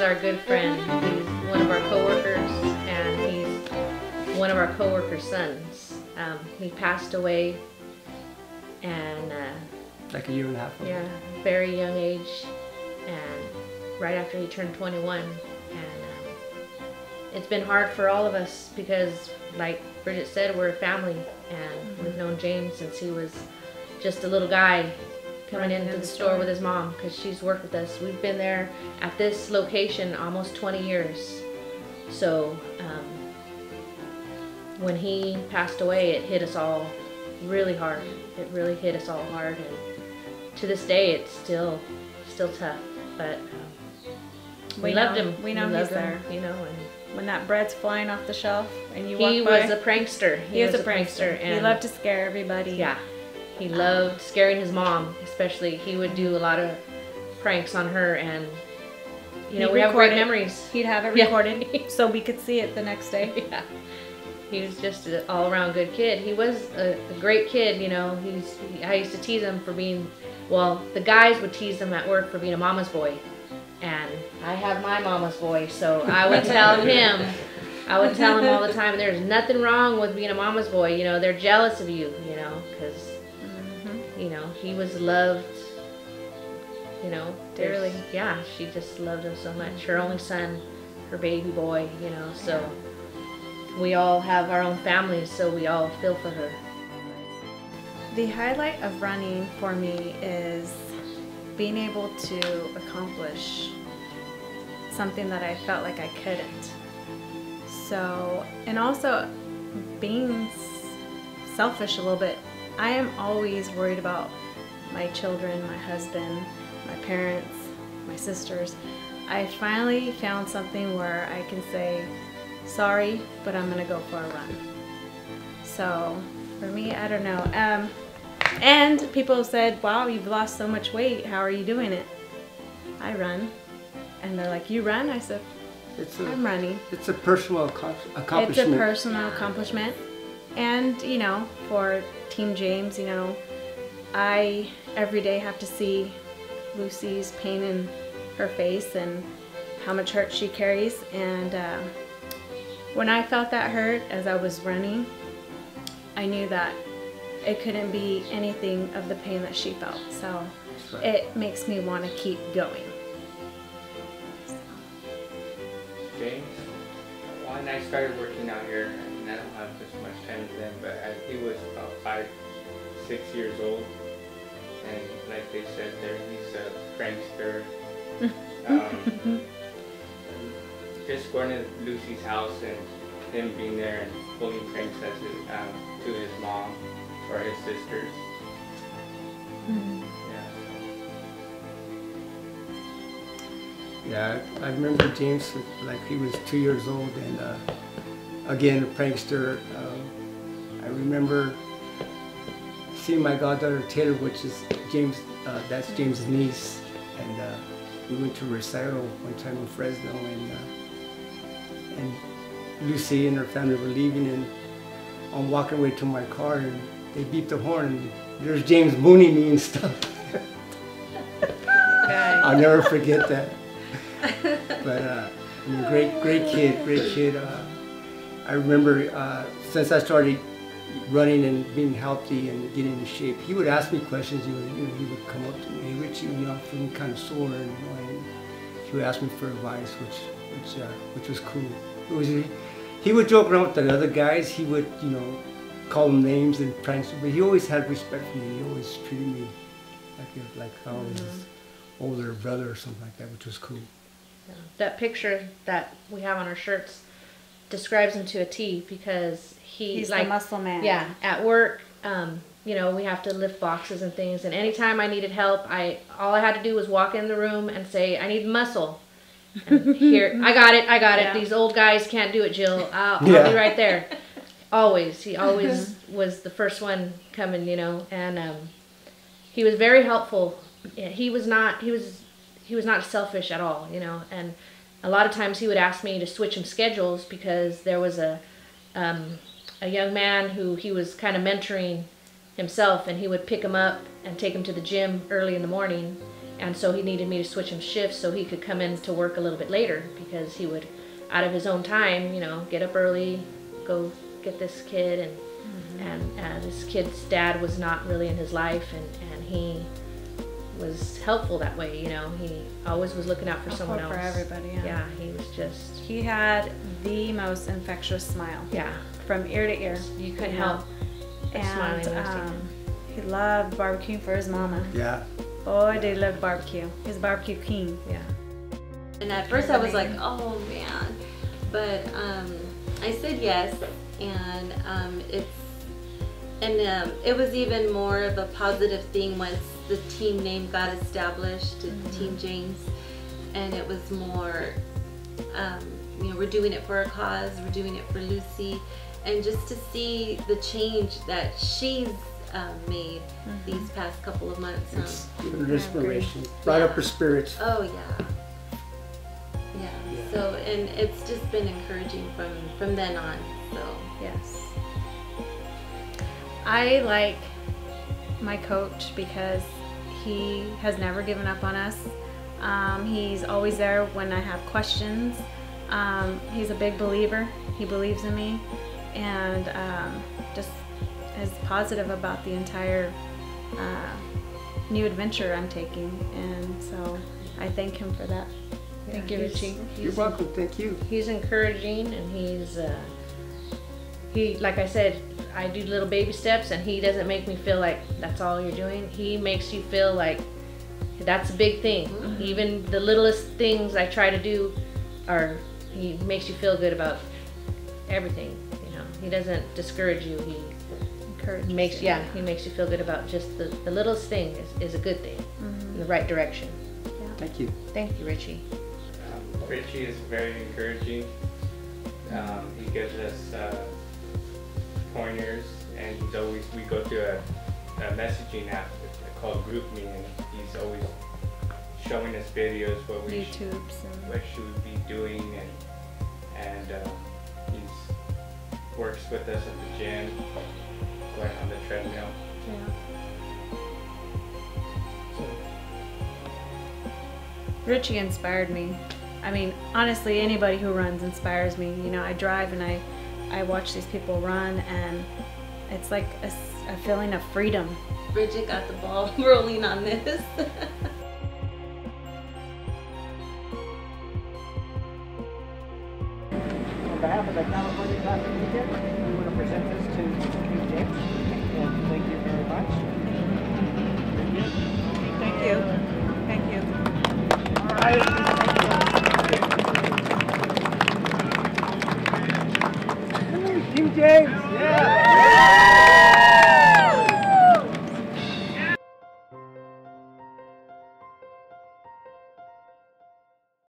our good friend. He's one of our coworkers, and he's one of our coworkers' sons. He passed away, and like a year and a half ago. yeah, very young age, and right after he turned 21. And it's been hard for all of us because, like Bridget said, we're a family, and we've known James since he was just a little guy coming into the store with his mom, because she's worked with us. We've been there at this location almost 20 years. So when he passed away, it hit us all really hard. It really hit us all hard, and to this day, it's still tough. But we loved him. We know he's there. You know, and when that bread's flying off the shelf and you walk by. He was a prankster. He was a prankster. And he loved to scare everybody. Yeah. He loved scaring his mom, especially. He would do a lot of pranks on her, and you know, we have great memories. He'd have it recorded so we could see it the next day. Yeah. He was just an all-around good kid. He was a great kid, you know. I used to tease him for being, well, the guys would tease him at work for being a mama's boy, and I have my mama's boy, so I would tell him. I would tell him all the time, there's nothing wrong with being a mama's boy. You know, they're jealous of you, you know, because you know, he was loved, you know, dearly. Yeah, she just loved him so much. Her only son, her baby boy, you know, so we all have our own families, so we all feel for her. The highlight of running for me is being able to accomplish something that I felt like I couldn't. So, and also being selfish a little bit. I am always worried about my children, my husband, my parents, my sisters. I finally found something where I can say, sorry, but I'm gonna go for a run. So for me, I don't know. And people said, wow, you've lost so much weight. How are you doing it? I run. And they're like, you run? I said, I'm running. It's a personal accomplishment. It's a personal accomplishment. And, you know, for Team James, you know, I every day have to see Lucy's pain in her face and how much hurt she carries. And when I felt that hurt as I was running, I knew that it couldn't be anything of the pain that she felt. So it makes me want to keep going. James, when I started working out here, and I don't have as much time as them, but he was about 5, 6 years old, and like they said there, he's a prankster. Just going to Lucy's house and him being there and pulling pranks at to his mom or his sisters. Yeah, I remember James, like he was 2 years old, and again, a prankster. I remember seeing my goddaughter Taylor, which is James, that's James' niece, and we went to a recital one time in Fresno, and Lucy and her family were leaving, and I'm walking away to my car, and they beeped the horn, and there's James mooning me and stuff. I'll never forget that. But I mean, great kid. I remember since I started running and being healthy and getting into shape, he would ask me questions. He would come up to me, "Hey Richie, I'm feeling kind of sore," and he would ask me for advice, which was cool. He would joke around with the other guys. He would, call them names and pranks, but he always had respect for me. He always treated me like I was his older brother or something like that, which was cool. Yeah. That picture that we have on our shirts describes him to a T, because he's like the muscle man. Yeah, at work, we have to lift boxes and things, and anytime I needed help, all I had to do was walk in the room and say, "I need muscle." And here, I got it. Yeah. These old guys can't do it, Jill. I'll be right there. Always, he always was the first one coming, and he was very helpful. He was not selfish at all, and a lot of times he would ask me to switch him schedules, because there was a young man who he was kind of mentoring himself, and he would pick him up and take him to the gym early in the morning, And so he needed me to switch him shifts so he could come in to work a little bit later, because he would, out of his own time, you know, get up early, go get this kid, and this kid's dad was not really in his life, and he was helpful that way, you know. He always was looking out for someone else. For everybody, yeah. Yeah, he was just... He had the most infectious smile. Yeah. From ear to ear. You couldn't help but smiling when you seen him. He loved barbecuing for his mama. Yeah. Boy, did he love barbecue. He was a barbecue king. Yeah. And at first I was like, oh man, but I said yes, and it was even more of a positive thing once the team name got established, Team James, and it was more, you know, we're doing it for a cause, we're doing it for Lucy, and just to see the change that she's made these past couple of months. It's given her inspiration, brought up her spirits. Oh yeah. So, and it's just been encouraging from then on. So yes. I like my coach because he has never given up on us. He's always there when I have questions. He's a big believer. He believes in me, and just is positive about the entire new adventure I'm taking. And so I thank him for that. Thank you, Richie. You're welcome. Thank you. He's encouraging, and he, like I said, I do little baby steps, and he doesn't make me feel like that's all you're doing. He makes you feel like that's a big thing. Even the littlest things I try to do he makes you feel good about everything. You know, he doesn't discourage you. He makes you feel good about just the littlest thing is a good thing in the right direction. Yeah. Thank you. Thank you, Richie. Richie is very encouraging. He gives us pointers, and we go through a messaging app called GroupMe, and he's always showing us videos what we should be doing, and he works with us at the gym, going on the treadmill. Richie inspired me. I mean, honestly, anybody who runs inspires me. You know, I drive and I watch these people run, and it's like a feeling of freedom. Bridget got the ball rolling on this. On behalf of the California Classic Weekend, we want to present this to King James, and thank you very much. Thank you. Thank you. All right. King James! Yeah!